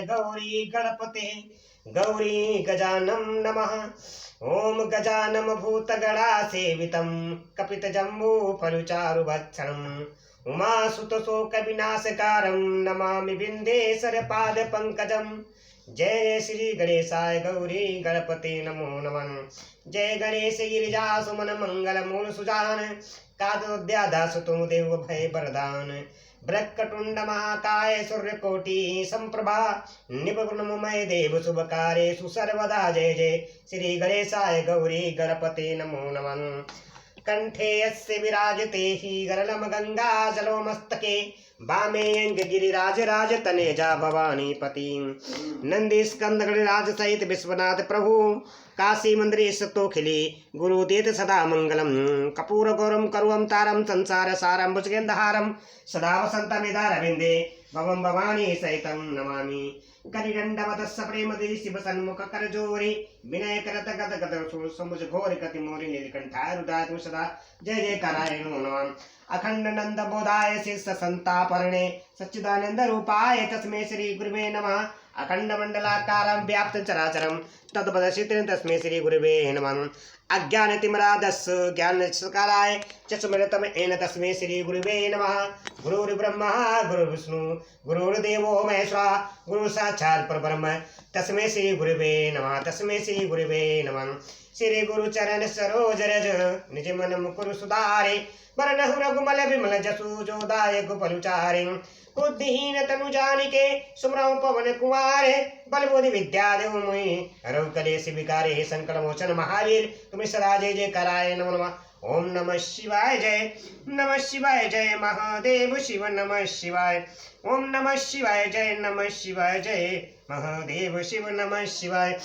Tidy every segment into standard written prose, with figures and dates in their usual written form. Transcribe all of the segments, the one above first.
गौरी गणपते गौरी गजानम नमः। ओम गजानम भूतगणा सेवितं कपितजम्बू फलचारुभक्षणम् उमासुत शोक विनाशकारं नमामि बिंदेश्वर पाद पंकजम्। जय श्री गणेशाय गौरी गणपते नमो नमः। जय गणेश गिरिजा सुमन मंगल मूल सुजान कादोद्यादासुतो देव भय वरदान। ब्रह्मटुंड महाकाय सूर्यकोटि संप्रभा निपुणमय देव शुभ कार्येषु सर्वदा। जय जय श्री गणेशाय गौरी गणपते नमो नमः। कंठे यस्य विराजते हि गरलम गंगा जलो मस्तके वामे अंग गिरिराज राज तनेजा भवानी पति। नंदी स्कंद गणराज सहित विश्वनाथ प्रभु काशी मंदिर सतोखिली गुरुदेत सदा मंगलम। कपूर गौरम करुवम तारम संसार सारम भुजगेंदहारम सदा वसंतमिदारविंदे भवम भवानी सहितं नमामि। करिदंडवतस्य प्रेम दे शिव सन्मुख कर जोरी विनय करत गद गद समुझ घोर कति मोरी नीलकंठाय रुदाय तु सदा। जय जय कराय नमः। अखंड नंद बोधाय शीर्ष संतापरणे सच्चिदानंद रूपाय तस्मै श्री गुरुवे नमः। अखंड मंडलाकारं व्याप्त चराचरं तद्पदचित्रं तस्मै श्री गुरुवे नमः। अज्ञानतिमिरादस्य ज्ञानशकालाय चक्षुमृतमेन तस्मै श्री गुरुवे नमः। गुरुर्ब्रह्मा गुरुर्विष्णु गुरुर्देवो महेश्वरः गुरु साक्षात् परब्रह्म तस्मै श्री गुरुवे नमः। तस्मै श्री गुरुवे नमः। श्री गुरु चरण सरोज रज निज मन मुकुर सुधारे वरनहु रघुमल विमल जसु जोदाय गोपलुचारे। बुद्धिहीन तनु जानिके सुमरौ पवन कुमारे बल बुद्धि विद्या देव मोहि हरौ कलेश विकारे संकट मोचन महावीर तुम सदा जय जय कराय नमो नमः। ओम नमः शिवाय जय महादेव शिव नमः शिवाय। ओम नमः शिवाय जय महादेव शिव नमः शिवाय।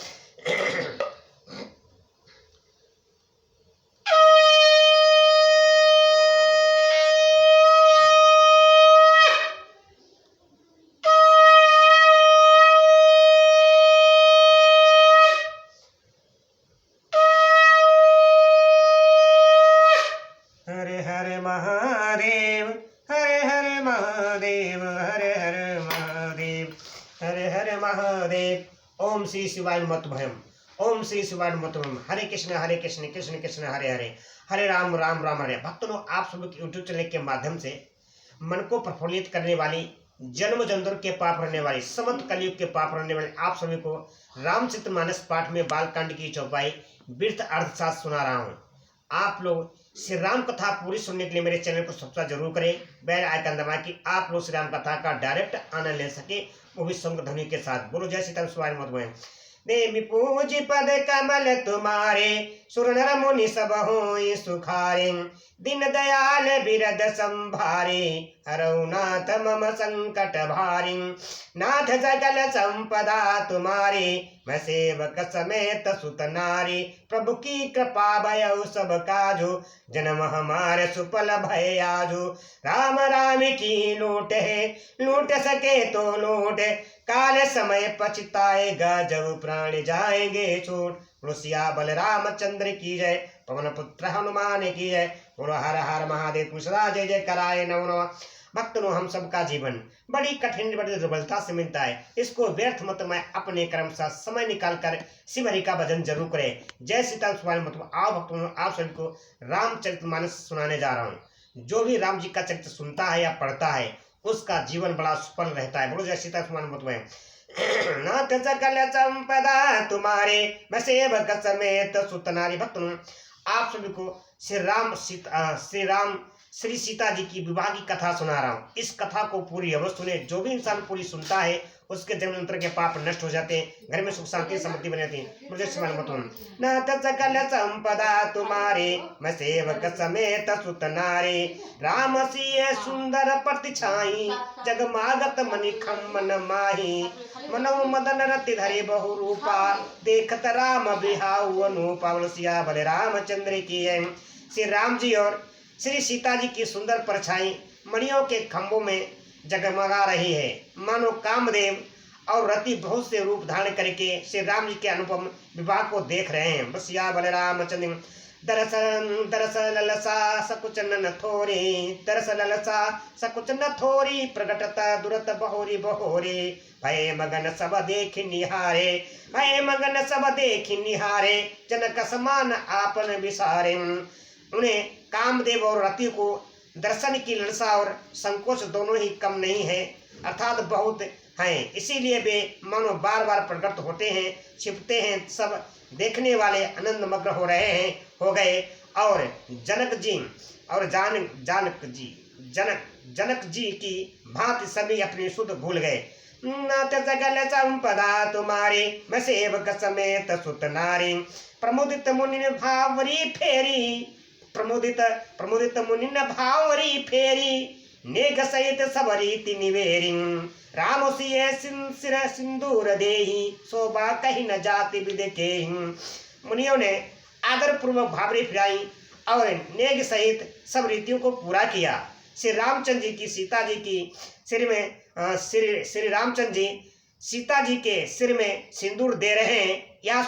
ओम श्री शिवाय मतभयम ओम श्री शिवाय मतभयम। हरे कृष्ण कृष्ण कृष्ण हरे हरे हरे राम राम राम हरे। भक्तों, आप सभी के यूट्यूब चैनल के माध्यम से मन को प्रफुल्लित करने वाली जन्म जन्मों के पाप रहने वाली समस्त कलयुग के पाप रहने वाले आप सभी को रामचरितमानस पाठ में बालकांड की चौपाई वृत्त अर्थशास्त्र सुना रहा हूँ। आप लोग श्री राम कथा पूरी सुनने के लिए मेरे चैनल को सब्सक्राइब जरूर करें, बेल आइकन दबाएं कि आप लोग श्री राम कथा का डायरेक्ट आनंद ले सके, वो भी संग ध्वनि के साथ। बोलो जय सीता शिवाय मत। देवी पूजी पद कमल तुम्हारे सुर नर मुनि सब होई सुखारे। दिन दयाल बिरद संभारे हरौ नाथ मम संकट भारी। नाथ सकल संपदा तुम्हारे मैं सेवक समेत सुत नारी। प्रभु की कृपा भयउ सब काजो जन्म हमारे सुफल भय आजो। राम राम की लूट है लूट सके तो लूट काल समय पछताएगा जब प्राण जाएंगे छूट। रुसिया बलरामचंद्र की जय पवन पुत्र हनुमान की जय। बोलो हर हर महादेव कुशला जय जय कराए नमो नमः। भक्तों, हम सबका जीवन बड़ी कठिन बड़ी दुर्बलता से मिलता है। इसको व्यर्थ मत में अपने कर्म साथ समय निकाल कर शिव हरि का भजन जरूर करें। जय सीता शिवाय मत। आओ भक्तों, आप सभी को रामचरितमानस सुनाने जा रहा हूँ। जो भी राम जी का चरित्र सुनता है या पढ़ता है उसका जीवन बड़ा सफल रहता है। बोलो जय सीता शिवाय मत। नाथ सकल संपदा तुम्हारे मैं सेवक समेत सुत नारी। भक्तों, आप सभी को श्री सीता जी की विवाह की कथा सुना रहा हूँ। इस कथा को पूरी अवश्य सुने। जो भी इंसान पूरी सुनता है उसके जन्मांतर के पाप नष्ट हो जाते हैं, घर में सुख शांति समृद्धि बनी रहती है। मुझे नाथ सकल संपदा तुम्हारे मैं सेवक समेत सुत नारी। राम सिय सुंदर प्रतिछाई जगमागत मणि खम्मन माही। मनौ मदन रति धरे बहु रूपा देखत राम बिहाऊ अनुपा। सिया बल रामचंद्र की है। श्री राम जी और श्री सीता जी की सुंदर परछाई मणियों के खंभों में जगमगा रही है। मानो कामदेव और रति बहुत से रूप धारण करके श्री राम जी के अनुपम विवाह को देख रहे हैं। बसिया बल रामचंद्र दरस ललसा सकुच न थोरी, दरस ललसा सकुच न थोरी, प्रगटत दुरत बहोरी बहोरी, भय मगन सब देख निहारे, भय मगन सब देख निहारे, जनक समान आपन विसारे। उन्हें कामदेव और रति को दर्शन की ललसा और संकोच दोनों ही कम नहीं है, अर्थात बहुत हैं, इसीलिए वे मानो बार बार प्रकट होते हैं, छिपते हैं, सब देखने वाले आनंद मग्न हो रहे हैं, हो गए। और जनक जी और जनक जी की भांति सभी अपनी शुद्ध भूल गए। नाथ सकल संपदा तुम्हारी, मैं सेवक समेत सुत नारी, प्रमुदित मुनि भावरी फेरी, प्रमुदित मुनि भावरी फेरी, नेग सहित सब रीति निवेरी, राम सिय सिर सिंदूर देहि, शोभा कहीं न जाति विदेके। मुनियों ने आदर पूर्वक भावरी फिराई और नेग सहित सब रीतियों को पूरा किया। श्री रामचंद्र जी की सीता जी की सिर में श्री रामचंद्र जी सीता जी के सिर में सिंदूर दे रहे हैं, यह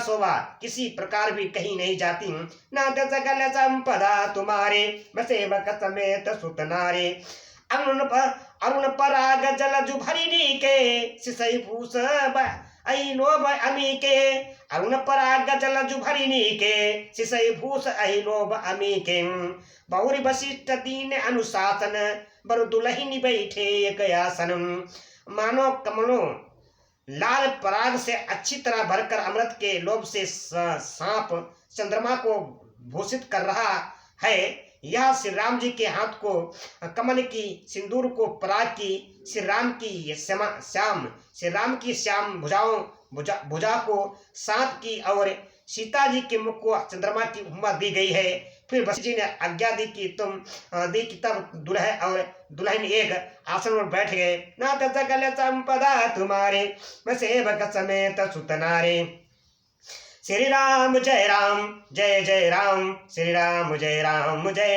शोभा किसी प्रकार भी कहीं नहीं जाती। नाथ सकल संपदा तुम्हारे, सेवक समेत सुत नारे, अरुण पराग जल जुभरिणी के, सिसई भूष अहि लोभ अमी के, अरुण पराग जल जुभरिणी के, सिसई भूष अहि लोभ अमी के, बहुरी वशिष्ठ दीन अनुशासन, बरु दुलहिनी बैठे एक आसन। मानो कमलों लाल पराग से अच्छी तरह भरकर अमृत के लोभ से सांप चंद्रमा को भूषित कर रहा है, यह श्री राम जी के हाथ को कमल की, सिंदूर को पराग की, श्री राम की श्याम भुजा को सांप की और सीता जी के मुख को चंद्रमा की उपमा दी गई है। फिर वशिष्ठ जी ने आज्ञा दी कि तब दुल्हे और दुल्हन एक आसन पर बैठ गए। नाथ सकल संपदा तुम्हारे, मैं सेवक समेत सुत नारे, श्री राम जय राम जय जय राम, श्री राम जय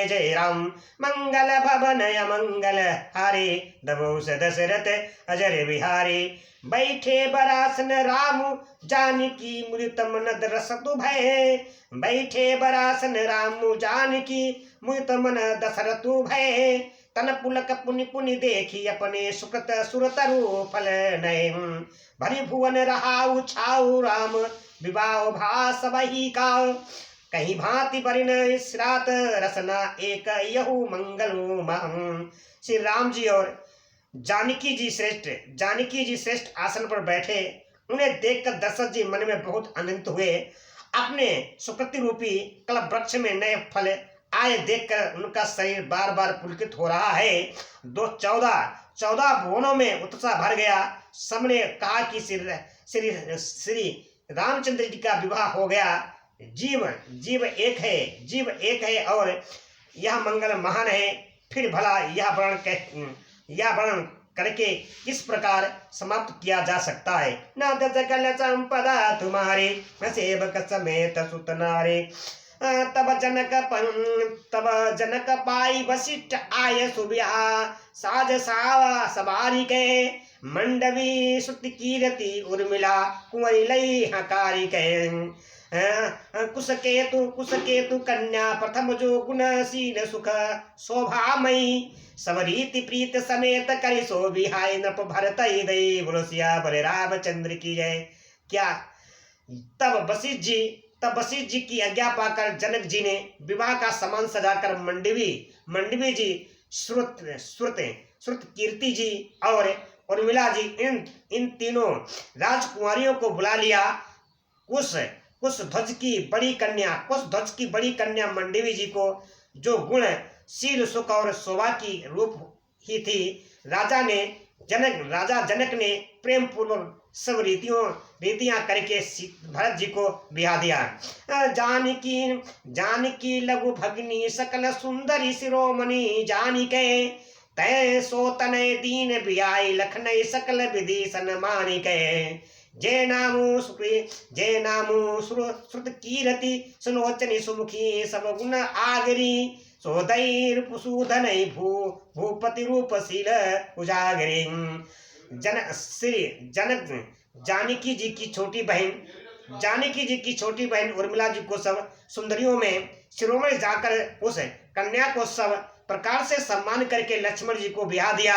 जय राम, मंगल भवन मंगल हारे, दबोस दशरथ अजर बिहारी, बैठे बरासन राम जानकी मुदित मन दरसतु भय, बैठे बरासन राम जानकी मुदित मन दशरथु भय, तन पुलक पुनि पुनि देखी अपने सुकृत सुरत रूपल नय, भरी भुवन रहाउ छाउ राम, विवाह भास वही का, कहीं भांति परिण श्रात रसना एक यहु मंगलो महं। श्री राम जी और जानकी जी श्रेष्ठ आसन पर बैठे, उन्हें देखकर दशरथ जी मन में बहुत आनंदित हुए। अपने सुकृति रूपी कल्प वृक्ष में नए फल आए देखकर उनका शरीर बार बार पुलकित हो रहा है। 14 भुवनों में उत्साह भर गया। सबने कहा कि श्री रामचंद्र जी का विवाह हो गया। जीव एक है और यह मंगल महान है। फिर भला यह वर्णन करके किस प्रकार समाप्त किया जा सकता है। नाथ सकल संपदा तुम्हारे, मैं सेवक समेत सुत नारे, तब जनक पाई वशिष्ठ आय सुबिहा, साज सवारी के, मंडवी श्रुति कीरति उर्मिला, कुंवरी लई हकारी के, कुसकेतु कन्या प्रथम जो गुणशील सुख शोभामयी, सवरीति प्रीत समेत करि सो बिहाय, नृप भरत दई बुलसिया बल रामचंद्र की जय। क्या तब वशिष्ठ जी की आज्ञा पाकर जनक जी ने विवाह का सामान सजाकर मंडवी जी, श्रुत कीर्ति जी और उर्मिला जी इन तीनों राजकुमारियों को बुला लिया। कुश ध्वज की बड़ी कन्या मंडवी जी को, जो गुण शील सुख और शोभा की रूप ही थी, राजा जनक ने प्रेम पूर्वक सब रीतियां करके भरत जी को ब्याह दिया। जानकी लघु भगिनी सकल सुंदरी शिरोमणि जानिके, तय सो तनय दीन बियाई लखनई सकल विधि सन्मानिके, जय नामु श्रुत कीरति सुलोचनी सुमुखी सब गुण आगरी, सोदैर पुसूधनई भूपति रूपशील उजागरी। जनक जानकी जी की छोटी बहन जानकी जी की छोटी बहन उर्मिला जी को सब सुंदरियों में शिरोमणि जाकर उस कन्या को सब प्रकार से सम्मान करके लक्ष्मण जी को ब्याह दिया।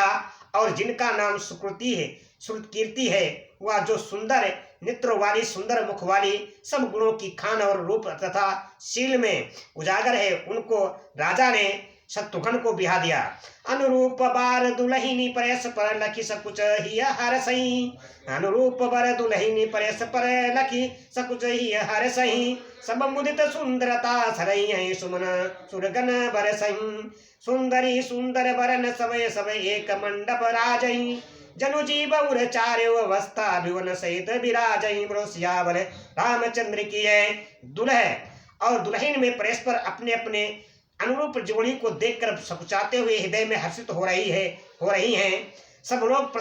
और जिनका नाम सुकृति है वह जो सुंदर नेत्र वाली, सुंदर मुख वाली, सब गुणों की खान और रूप तथा शील में उजागर है, उनको राजा ने शत्रुघ्न को ब्याह दिया। अनुरूप बार दुलहिनी परेश पर लखी सकुच ही हर सही, अनुरूप बर दुलहिनी परेश पर लखी सकुच ही हर सही, सब मुदित सुंदरता सरई सुमन सुरगन बर सही, सुंदरी सुंदर बरन समय समय एक मंडप राजई, जनु जीव उर चार्यो अवस्था भिवन सहित विराजई। बोलो सियावर रामचंद्र की है। दुल्हा और दुल्हन में परस्पर अपने अपने अनुरूप जोड़ी को देखकर सकुचाते हुए हृदय में हर्षित हो रही हैं। सब लोग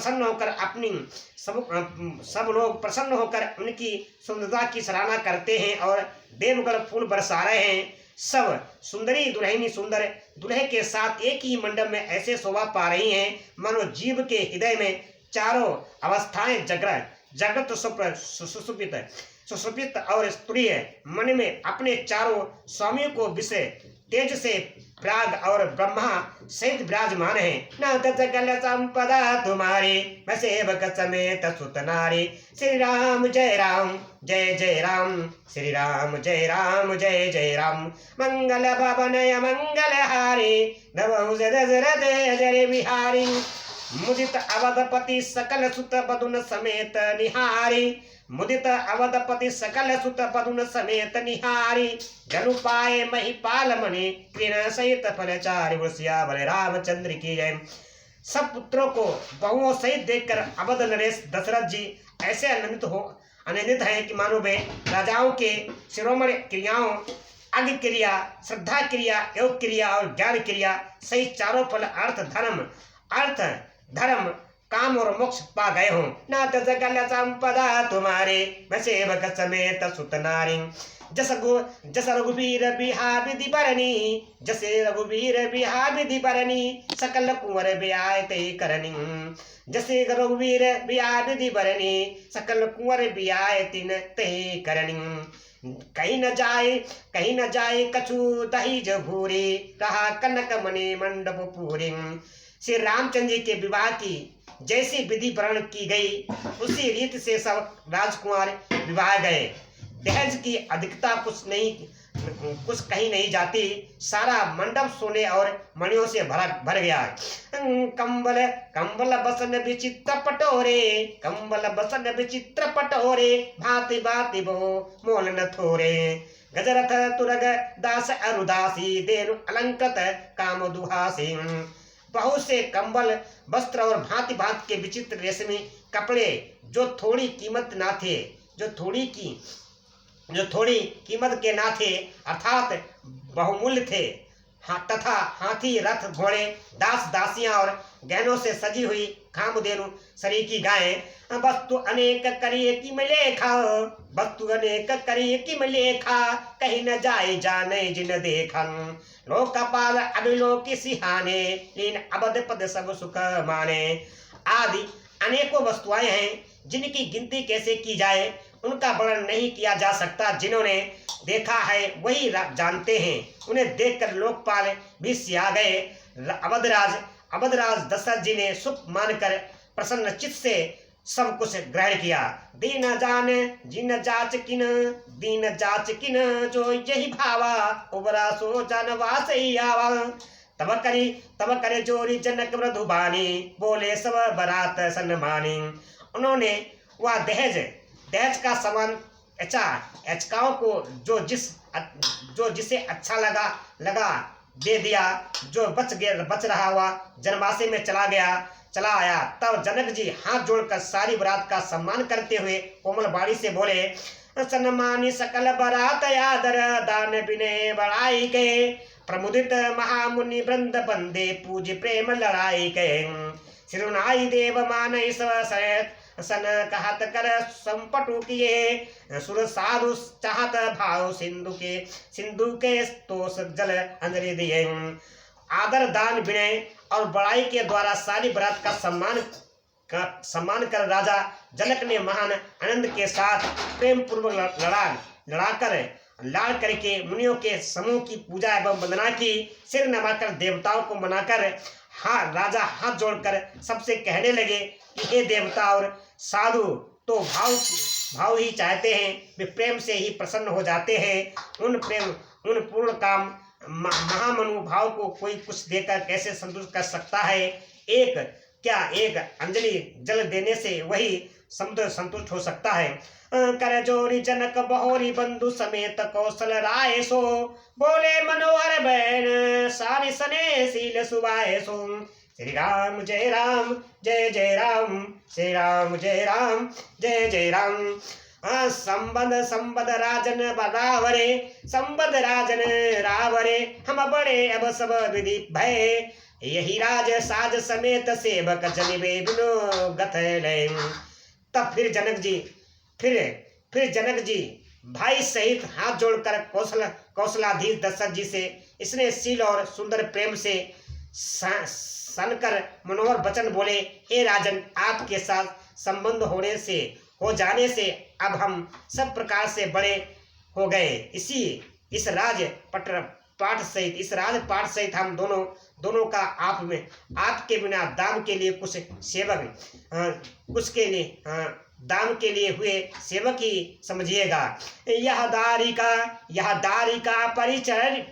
प्रसन्न होकर उनकी सुंदरता की सराहना करते हैं और देवगण फूल बरसा रहे हैं। सब सुंदरी दुल्हनी सुंदर दुल्हे के साथ एक ही मंडप में ऐसे शोभा पा रही हैं मानो जीव के हृदय में चारों अवस्थाएं जागृत सुषुप्त और स्तुरीय मन में अपने चारों स्वामियों को विषय तेज से प्राग और ब्रह्मा सहित विराजमान है। नाथ सकल संपदा तुम्हारी, मैं सेवक समेत सुत नारी। श्री राम जय राम जय जय राम, श्री राम जय राम जय जय राम। मंगल भवन मंगल हारी, नवहु दशरथ जय बिहारी। मुदित अवधपति सकल सुत बदुन समेत निहारी, मुदित अवधपति सकल सुत बदुन समेत निहारी। जनु पाए महिपाल मणि, कृण सहित फलचारि। सियावर रामचंद्र की जय। सब पुत्रों को बहुओं सहित देखकर अवध नरेश दशरथ जी ऐसे आनंदित हैं कि मानो वे राजाओं के शिरोमणि क्रियाओं अग्नि क्रिया, श्रद्धा क्रिया, योग क्रिया और ज्ञान क्रिया सहित चारों फल अर्थ धर्म काम और मोक्ष पा गए हो। नाथ सकल संपदा तुम्हारे, मैं सेवक समेत सुत नारी। जस रघुवीर बिहा विधि बरनी, जसे रघुवीर बिहा विधि बरनी। सकल कुंवर ब्याह ते करनी, जसे रघुवीर बिहा विधि बरनी। सकल कुंवर ब्याह तिन ते करनी। कहीं न जाए कछु दही जभूरी, रहा कनक मणि मंडप पूरी। श्री रामचंद्र जी के विवाह की जैसी विधि वर्ण की गई उसी रीत से सब राजकुमार विवाह गए। दहेज की अधिकता कुछ कहीं नहीं जाती। सारा मंडप सोने और मणियों से भर गया। कंबल बसन विचित्र पटोरे, कंबल बसन विचित्र पटोरे। भांति भांति बो मोल न थोरे। गजरथ तुरग दास अरुदासी, देनु अलंकृत काम दुहासी। बहुत से कंबल वस्त्र और भांति भांति के विचित्र रेशमी कपड़े जो थोड़ी कीमत के ना थे अर्थात बहुमूल्य थे, तथा हाथी रथ घोड़े दास दासियां और गहनों से सजी हुई कामधेनु सरीकी गायें। वस्तु अनेक करिए कि लेखा, वस्तु अनेक करिए कि लेखा। कहीं न जाए जाने जिन देखन, लोक कपाल अभिलोकी सिहाने। लीन अबध पद सब सुख माने। आदि अनेकों वस्तुएं हैं जिनकी गिनती कैसे की जाए उनका वर्णन नहीं किया जा सकता। जिन्होंने देखा है वही जानते हैं। उन्हें देखकर लोकपाल भी सिया गए। अवधराज दशरथ जी ने सुख मानकर प्रसन्न चित्त से सब कुछ ग्रहण किया। दीन जान जिन जाच किन, जो यही भावा। उबरा सो जानवास ही आवा। तब करे जोरी जनक मृदुबानी, बोले सब बरात सन्मानी। उन्होंने वह दहेज का सामान याचकाओं को जो जिसे अच्छा लगा दे दिया। जो बच रहा हुआ जनवासे में चला आया। तब जनक जी हाथ जोड़कर सारी बरात का सम्मान करते हुए कोमल बाड़ी से बोले, सन्मानी सकल बरात आदर दान बिने बढ़ाई गए। प्रमुदित महामुनि वृंद बंदे पूज प्रेम लड़ाई गए। सिरुनाई देव मानई सन कहत कर संपटु किए। सुर साधु चाहत भाव सिंधु के तोष जल अंजलि दिए। आदर दान विनय और बड़ाई के द्वारा सारी बरात का सम्मान का सम्मान कर राजा जनक ने महान आनंद के साथ प्रेम पूर्वक लाड़ करके मुनियों के समूह की पूजा एवं वंदना की। सिर नवाकर देवताओं को मनाकर राजा हाथ जोड़कर सबसे कहने लगे कि हे देवता और साधु तो भाव ही चाहते हैं, वे प्रेम से ही प्रसन्न हो जाते हैं। उन पूर्ण काम महामनुभाव को कोई कुछ देकर कैसे संतुष्ट कर सकता है? एक अंजलि जल देने से वही समुद्र संतुष्ट हो सकता है। कर जोरी जनक बहोरी बंधु समेत कौशल राय सो, बोले मनोहर बैन सारी सने सील सुबाए सो। श्री राम जय राम जय जय राम, श्री राम जय राम जय जय राम। संबद राजन बरावरे, संबद राजन रावरे, हम बड़े अब सब विधि भय। यही राज साज समेत सेवक जनिबे बिनो गत लय। तब फिर जनक जी भाई सहित हाथ जोड़कर कौशलाधीश दशरथ जी से इसने शील और सुंदर प्रेम से सनकर मनोहर वचन बोले, हे राजन, आपके साथ संबंध हो जाने से अब हम सब प्रकार से बड़े हो गए। इस राजपाट सहित हम दोनों का आपके बिना दाम के लिए दाम के लिए हुए सेवक ही समझिएगा। यह दारिका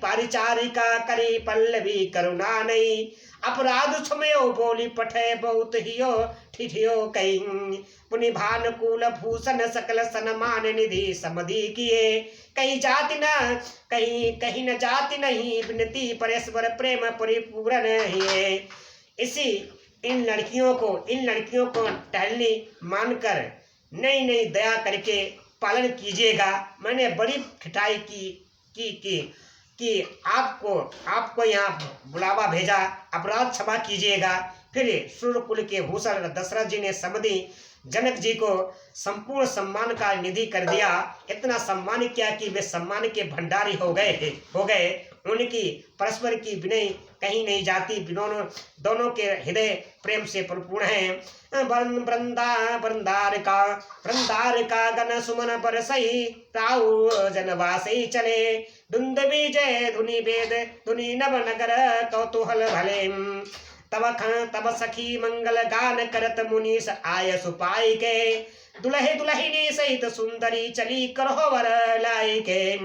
परिचारिका करी पल्लवी करुणा नहीं, अपराध क्षमयो बोली पठे बहुत हियो ठिठियो कई। पुनि भानुकूल भूषण सकल सन्मान निधि समधि किए, कहीं न जाति नहीं विनती परस्पर प्रेम परिपूर्ण है। इन लड़कियों को टहलनी मानकर नई दया करके पालन कीजिएगा। मैंने बड़ी खिटाई कि आपको यहाँ बुलावा भेजा, अपराध क्षमा कीजिएगा। फिर सूर्यकुल के भूषण दशरथ जी ने समधि जनक जी को संपूर्ण सम्मान का निधि कर दिया। इतना सम्मान किया कि वे सम्मान के भंडारी हो गए। उनकी परस्पर की विनय कहीं नहीं जाती, दोनों के हृदय प्रेम से परिपूर्ण है। वृंदार का गण सुमन बरसई, राहु जनवासई चले। दुंदुभि जय धुनि वेद धुनि नव नगर कौतूहल भले। तब सखी मंगल गान करत मुनीस आय सुपाई के, दुल्हे दुल्हिनी सहित सुंदरी चली करहो वर लाई के।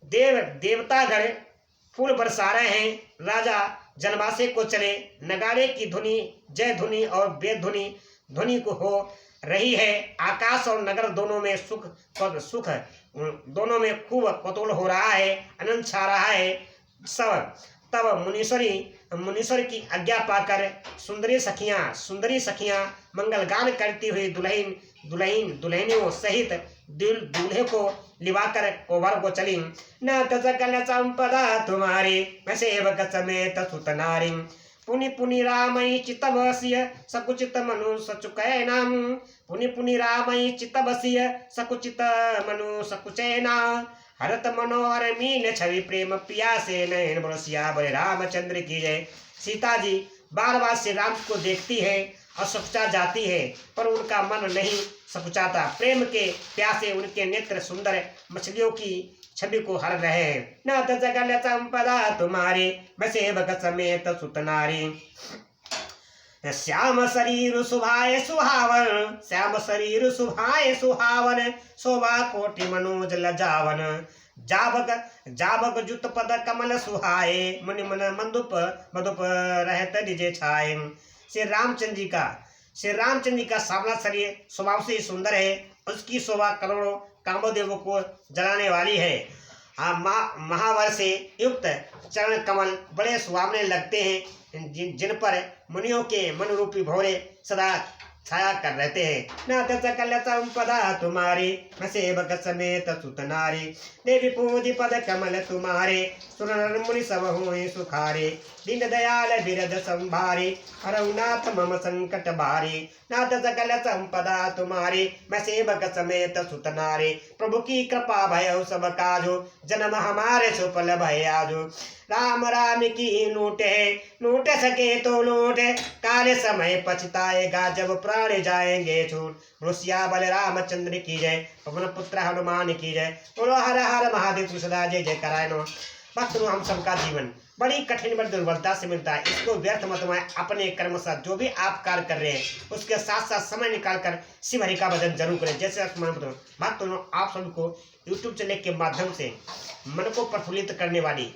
देवतागण फूल बरसा रहे हैं, राजा जनवासे को चले। नगाड़े की धुनी, जय धुनी और वेद ध्वनि को हो रही है। आकाश और नगर दोनों में सुख दोनों में खूब कौतूहल हो रहा है, आनंद छा रहा है। तब मुनीश्वर की आज्ञा पाकर सुंदरी सखियां मंगल गान करती हुई दुल्हनियों सहित दूल्हे को लिवाकर कोवर को चली। न सकल संपदा तुम्हारी सेवक समेत सुत नारी, पुनि रामई चितवस्य सकुचित मनु सचुकै नाम। पुनि रामई चितवस्य सकुचित मनु सकुचैना, हरत मनोहर मीन छवि प्रेम पिया से नयन बरसिया बड़े रामचंद्र की जय। सीता जी बार श्री राम को देखती है और सकुचा जाती है, पर उनका मन नहीं सकुचाता। प्रेम के प्यासे उनके नेत्र सुंदर मछलियों की छवि को हर रहे हैं। न सकल संपदा तुम्हारी मैं सेवक समेत सुत नारी। श्याम शरीर सुभाए सुहावन, शोभा कोटि मनोज लजावन। जावक जुत पद कमल सुहाए, मुनि मन मधुप रहत निजे छाए। श्री रामचंद्र जी का सावला शरीर स्वभाव से ही सुंदर है। उसकी शोभा करोड़ों कामदेवों को जलाने वाली है। महावर से युक्त चरण कमल बड़े सुहावने लगते हैं, जिन पर मुनियों के मन रूपी भौरे सदा छाया कर रहते हैं। न सकल संपदा तुम्हारी मैं सेवक समेत सुत नारी। देवी पूज पद कमल तुम्हारे, सुर मुनि सब हुए सुखारे। दीन दयाल बिरद संभारे, हरऊ नाथ मम संकट भारे, नाथ सकल संपदा तुम्हारे, मैं सेवक समेत सुत नारे, प्रभु की कृपा भय सब काजो, जन्म हमारे सुफल भय आजो। राम राम की नूट सके तो नूट, काले समय पछताएगा जब प्राण जाएंगे छूट। रुसिया बल रामचंद्र की जय, पवन पुत्र हनुमान की जय, बोलो हर हर महादेव सदा जय जय करायनो। भक्तों, हम सबका जीवन बड़ी कठिन बड़ी दुर्बलता से मिलता है। इसको व्यर्थ मत माए, अपने कर्म साथ जो भी आप कार्य कर रहे हैं उसके साथ साथ समय निकाल कर शिव हरि का भजन जरूर करें। जैसे भक्तों, आप सबको यूट्यूब चैनल के माध्यम से मन को प्रफुल्लित करने वाली,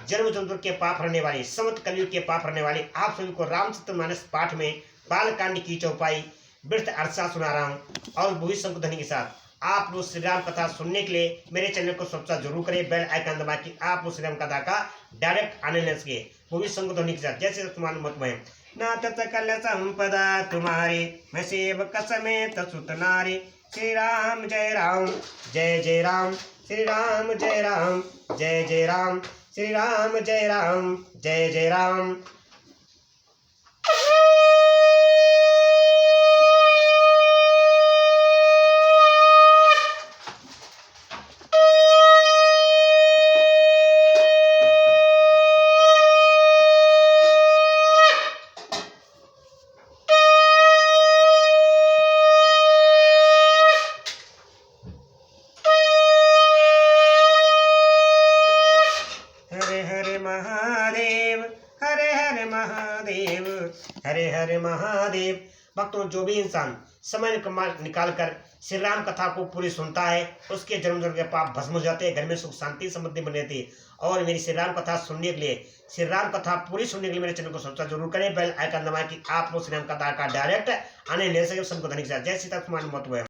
जन्म जंतु के पाप रहने वाली, समत कलयुग के पाप रहने वाली आप सभी को रामचरितमानस पाठ में बालकांड की चौपाई वृत्त अर्चा सुना रहा हूँ। और भूमि शंकुध्वनि के साथ आप लोग श्री राम कथा सुनने के लिए मेरे चैनल को सब्सक्राइब जरूर करें, बेल आइकन दबा के आप लोग श्री राम कथा का डायरेक्ट आने लग सके भूमि शंकुध्वनि के साथ। जैसे तुम्हारे मत में नाथ सकल संपदा तुम्हारी, मैं सेवक समेत सुत नारी, श्री राम जय राम जय जय राम, श्री राम जय राम जय जय राम, श्री राम जय राम जय जय राम। हरे हरे महादेव। भक्तों, जो भी इंसान समय निकाल कर श्री राम कथा को पूरी सुनता है उसके जन्म जन्म के पाप भस्म हो जाते हैं, घर में सुख शांति समृद्धि बनी रहती है। और मेरी श्री राम कथा सुनने के लिए, श्री राम कथा पूरी सुनने के लिए मेरे चैनल को सब्सक्राइब जरूर करें, बेल आइकन दबाएं कि आप लोग श्री राम कथा का डायरेक्ट आने ले सके। सबको धन्यवाद। जय सीता कुमार मत हुए।